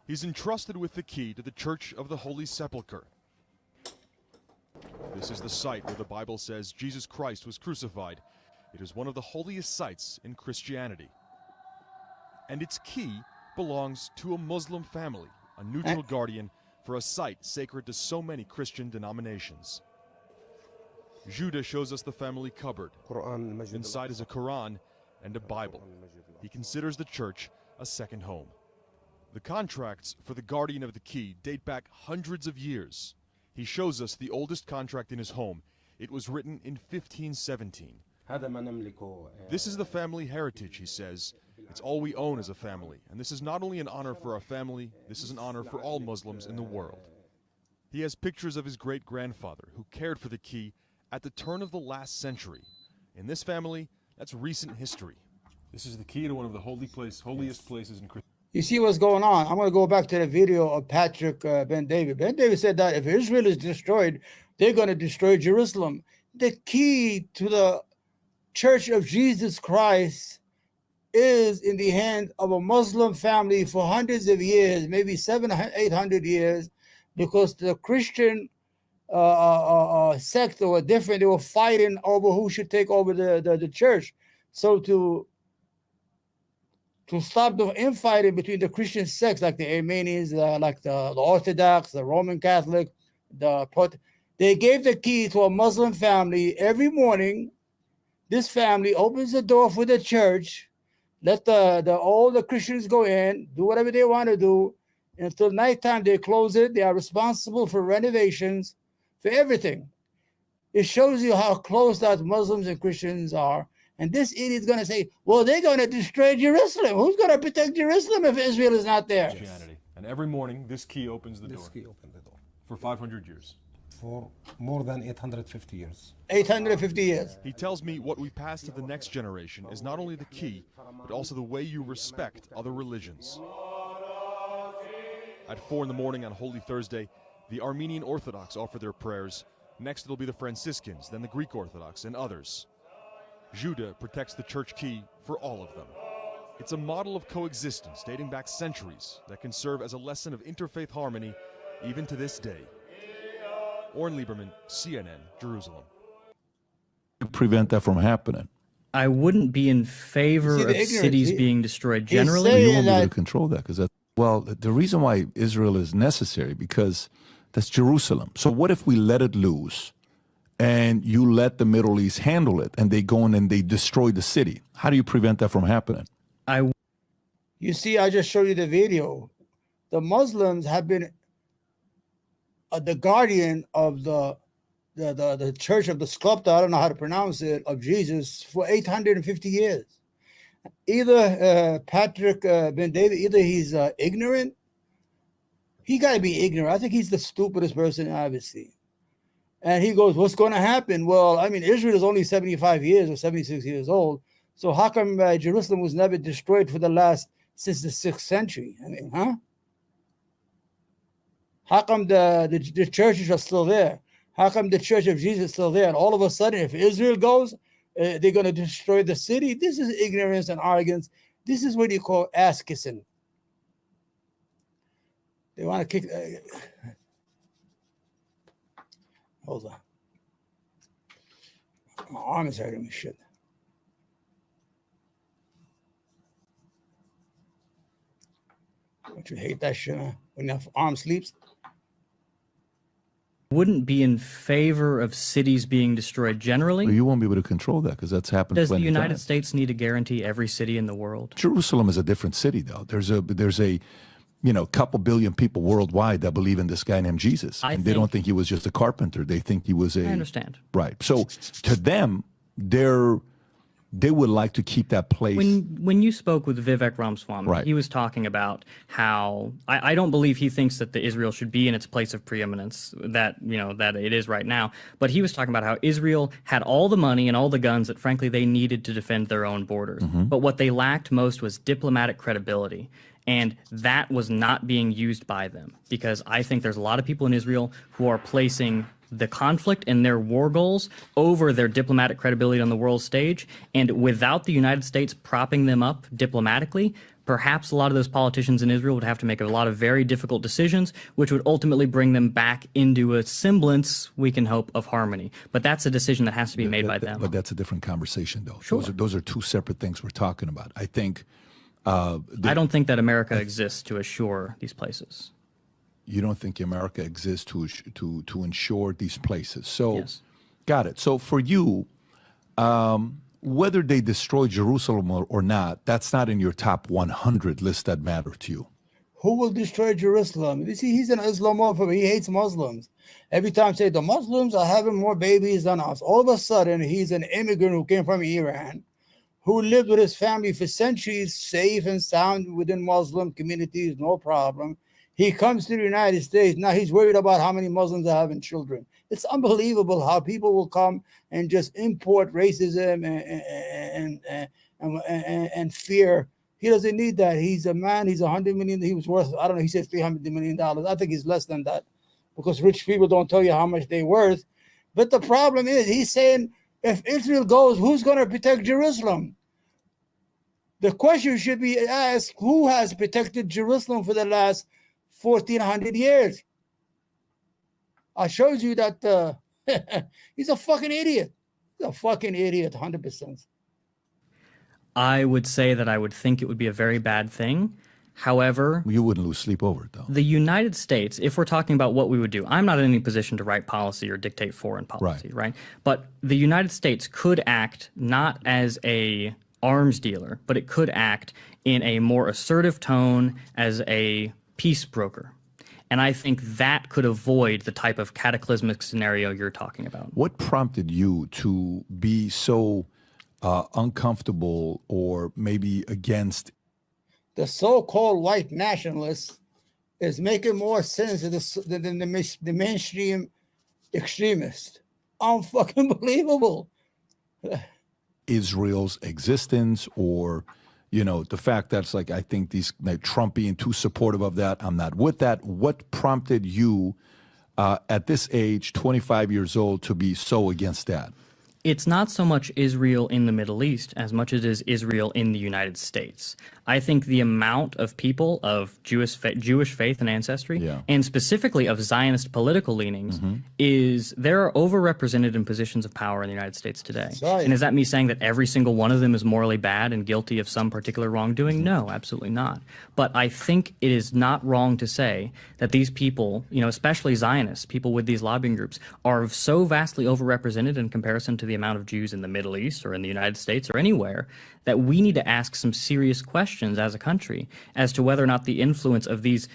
He's entrusted with the key to the Church of the Holy Sepulchre. This is the site where the Bible says Jesus Christ was crucified. It is one of the holiest sites in Christianity. And its key belongs to a Muslim family, a neutral guardian for a site sacred to so many Christian denominations. Judah shows us the family cupboard. Inside is a Quran and a Bible. He considers the church a second home. The contracts for the guardian of the key date back hundreds of years. He shows us the oldest contract in his home. It was written in 1517. This is the family heritage, he says. It's all we own as a family. And this is not only an honor for our family, this is an honor for all Muslims in the world. He has pictures of his great-grandfather who cared for the key at the turn of the last century. In this family, that's recent history. This is the key to one of the holiest places in Christianity. You see what's going on? I'm going to go back to the video of Patrick Ben David. Ben David said that if Israel is destroyed, they're going to destroy Jerusalem. The key to the Church of Jesus Christ is in the hand of a Muslim family for hundreds of years, maybe 700, 800 years, because the Christian sect were different. They were fighting over who should take over the church. So to stop the infighting between the Christian sects, like the Armenians, like the Orthodox, the Roman Catholic, they gave the key to a Muslim family. Every morning, this family opens the door for the church, let all the Christians go in, do whatever they want to do. Until nighttime, they close it. They are responsible for renovations, for everything. It shows you how close that Muslims and Christians are. And this idiot's going to say, well, they're going to destroy Jerusalem. Who's going to protect Jerusalem if Israel is not there? Christianity. And every morning, this key opens the door. For 500 years. For more than 850 years. 850 years. He tells me what we pass to the next generation is not only the key, but also the way you respect other religions. At 4 in the morning on Holy Thursday, the Armenian Orthodox offer their prayers. Next, it'll be the Franciscans, then the Greek Orthodox, and others. Judah protects the church key for all of them. It's a model of coexistence dating back centuries that can serve as a lesson of interfaith harmony even to this day. Oren Lieberman, CNN, Jerusalem. To prevent that from happening. I wouldn't be in favor of cities being destroyed generally. You won't be able to control that because that's, well, the reason why Israel is necessary because that's Jerusalem. So what if we let it loose and you let the Middle East handle it and they go in and they destroy the city? How do you prevent that from happening? You see, I just showed you the video. The Muslims have been the guardian of the church of the sculptor, I don't know how to pronounce it, of Jesus for 850 years. Either Patrick Ben David, either he's ignorant. He got to be ignorant. I think he's the stupidest person I've ever seen. And he goes, what's going to happen? Well, I mean, Israel is only 75 years or 76 years old. So how come Jerusalem was never destroyed since the 6th century? I mean, huh? How come the churches are still there? How come the Church of Jesus is still there? And all of a sudden, if Israel goes, they're going to destroy the city? This is ignorance and arrogance. This is what you call ass kissing. They want to kick. Hold on. My arm is hurting me. Shit. Don't you hate that shit, huh? When your arm sleeps? Wouldn't be in favor of cities being destroyed generally. Well, you won't be able to control that because that's happened. Does the United States need to guarantee every city in the world? Jerusalem is a different city, though. There's a couple billion people worldwide that believe in this guy named Jesus, and they don't think he was just a carpenter. They think he was a. I understand. Right. So to them, they would like to keep that place. When you spoke with Vivek Ramaswamy, right, he was talking about how I don't believe he thinks that the Israel should be in its place of preeminence that it is right now. But he was talking about how Israel had all the money and all the guns that frankly they needed to defend their own borders. Mm-hmm. But what they lacked most was diplomatic credibility. And that was not being used by them because I think there's a lot of people in Israel who are placing the conflict and their war goals over their diplomatic credibility on the world stage. And without the United States propping them up diplomatically, perhaps a lot of those politicians in Israel would have to make a lot of very difficult decisions, which would ultimately bring them back into a semblance, we can hope, of harmony. But that's a decision that has to be made by them. But that's a different conversation, though. Sure. Those are two separate things we're talking about. I think. I don't think that America exists to assure these places. You don't think America exists to ensure these places. So, Yes. Got it. So for you, whether they destroy Jerusalem or not, that's not in your top 100 list that matter to you. Who will destroy Jerusalem? You see, he's an Islamophobe. He hates Muslims. Every time say the Muslims are having more babies than us. All of a sudden, he's an immigrant who came from Iran, who lived with his family for centuries, safe and sound within Muslim communities, no problem. He comes to the United States. Now he's worried about how many Muslims are having children. It's unbelievable how people will come and just import racism and fear. He doesn't need that. He's a man. He's $100 million. He was worth, I don't know, he said $300 million. I think he's less than that because rich people don't tell you how much they're worth. But the problem is he's saying, if Israel goes, who's going to protect Jerusalem? The question should be asked, who has protected Jerusalem for the last 1,400 years? I showed you that he's a fucking idiot. He's a fucking idiot, 100%. I would say that I would think it would be a very bad thing. However, You wouldn't lose sleep over it, though. the United States, if we're talking about what we would do, I'm not in any position to write policy or dictate foreign policy, right? But the United States could act not as a arms dealer, but it could act in a more assertive tone as a peace broker. And I think that could avoid the type of cataclysmic scenario you're talking about. What prompted you to be so uncomfortable or maybe against? The so-called white nationalists is making more sense than the mainstream extremists. Unfucking believable. Israel's existence, or the fact that's like, I think Trump being too supportive of that, I'm not with that. What prompted you at this age, 25 years old, to be so against that? It's not so much Israel in the Middle East as much as it is Israel in the United States. I think the amount of people of Jewish faith and ancestry, and specifically of Zionist political leanings, is they're overrepresented in positions of power in the United States today. Right. And is that me saying that every single one of them is morally bad and guilty of some particular wrongdoing? No, absolutely not. But I think it is not wrong to say that these people, especially Zionists, people with these lobbying groups, are so vastly overrepresented in comparison to the amount of Jews in the Middle East or in the United States or anywhere, that we need to ask some serious questions as a country as to whether or not the influence of these,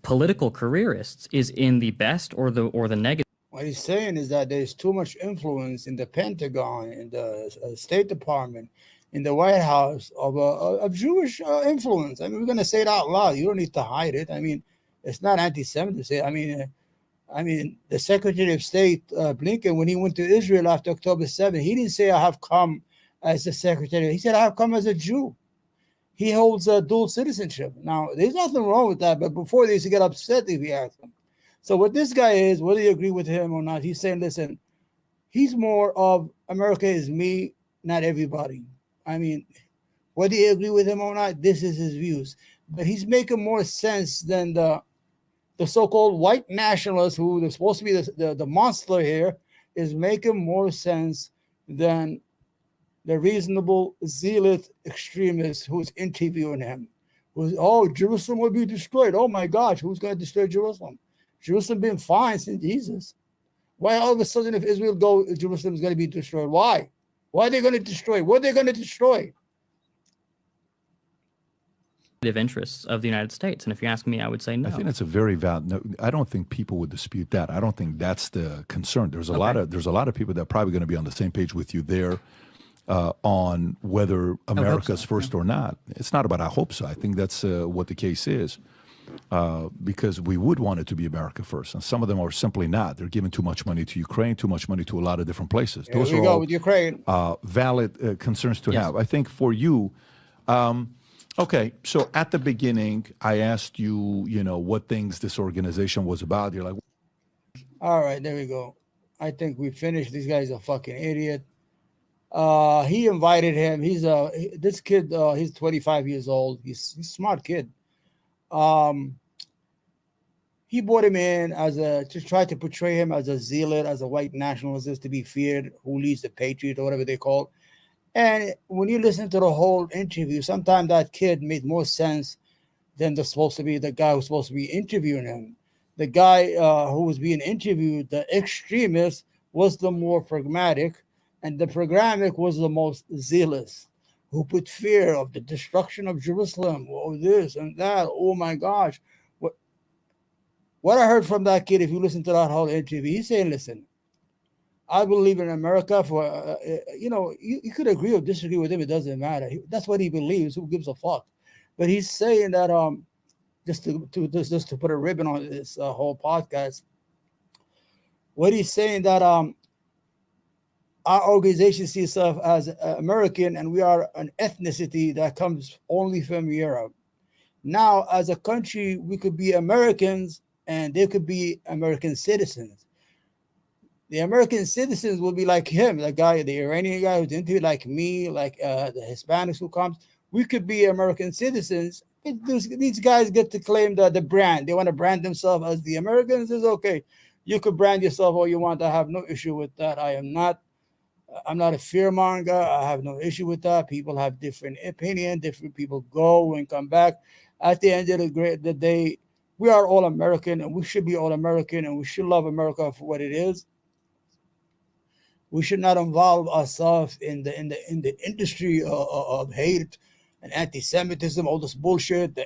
political careerists is in the best or the negative. What he's saying is that there's too much influence in the Pentagon, in the State Department, in the White House of Jewish influence. I mean, we're going to say it out loud. You don't need to hide it. I mean, it's not anti-Semitic to say. I mean, the Secretary of State, Blinken, when he went to Israel after October 7th, he didn't say, I have come as the Secretary. He said, I have come as a Jew. He holds a dual citizenship. Now, there's nothing wrong with that, but before they used to get upset if you ask them. So what this guy is, whether you agree with him or not, he's saying, listen, he's more of America is me, not everybody. I mean, whether you agree with him or not, this is his views. But he's making more sense than the so-called white nationalists who are supposed to be the monster here, is making more sense than the reasonable zealot extremist who's interviewing him. Jerusalem will be destroyed. Oh my gosh, who's going to destroy Jerusalem? Jerusalem been fine since Jesus. Why all of a sudden if Israel go, Jerusalem is going to be destroyed? Why? Why are they going to destroy? What are they going to destroy? Interests of the United States. And if you ask me, I would say no. I think that's a very valid. No, I don't think people would dispute that. I don't think that's the concern. There's a lot of people that are probably going to be on the same page with you there on whether America's first or not. It's not about I hope so. I think that's what the case is, because we would want it to be America first, and some of them are simply not. They're giving too much money to Ukraine, too much money to a lot of different places. Those are all with Ukraine. Valid concerns to have. I think for you. Okay, so at the beginning, I asked you, what things this organization was about. You're like, all right, there we go. I think we finished. This guy's a fucking idiot. He invited him. This kid. He's 25 years old. He's a smart kid. Um, he brought him in to try to portray him as a zealot, as a white nationalist to be feared, who leads the Patriot or whatever they call it. And when you listen to the whole interview, sometimes that kid made more sense than the guy who's supposed to be interviewing him. The guy who was being interviewed, the extremist, was the more pragmatic, and the pragmatic was the most zealous, who put fear of the destruction of Jerusalem, or this and that. Oh my gosh. What I heard from that kid, if you listen to that whole interview, he's saying, listen, I believe in America for, you could agree or disagree with him. It doesn't matter. That's what he believes. Who gives a fuck? But he's saying that, just to put a ribbon on this whole podcast, what he's saying that our organization sees itself as American, and we are an ethnicity that comes only from Europe. Now, as a country, we could be Americans, and they could be American citizens. The American citizens will be like him, the Iranian guy who's into it, like me, like the Hispanics who comes. We could be American citizens. These guys get to claim the brand. They want to brand themselves as the Americans. It's okay. You could brand yourself all you want. I have no issue with that. I'm not a fearmonger. I have no issue with that. People have different opinion. Different people go and come back. At the end of the day, we are all American, and we should be all American, and we should love America for what it is. We should not involve ourselves in the industry of hate and anti-Semitism, all this bullshit,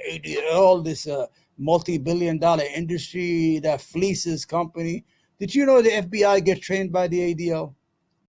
all this multi-billion-dollar industry that fleeces company. Did you know the FBI gets trained by the ADL?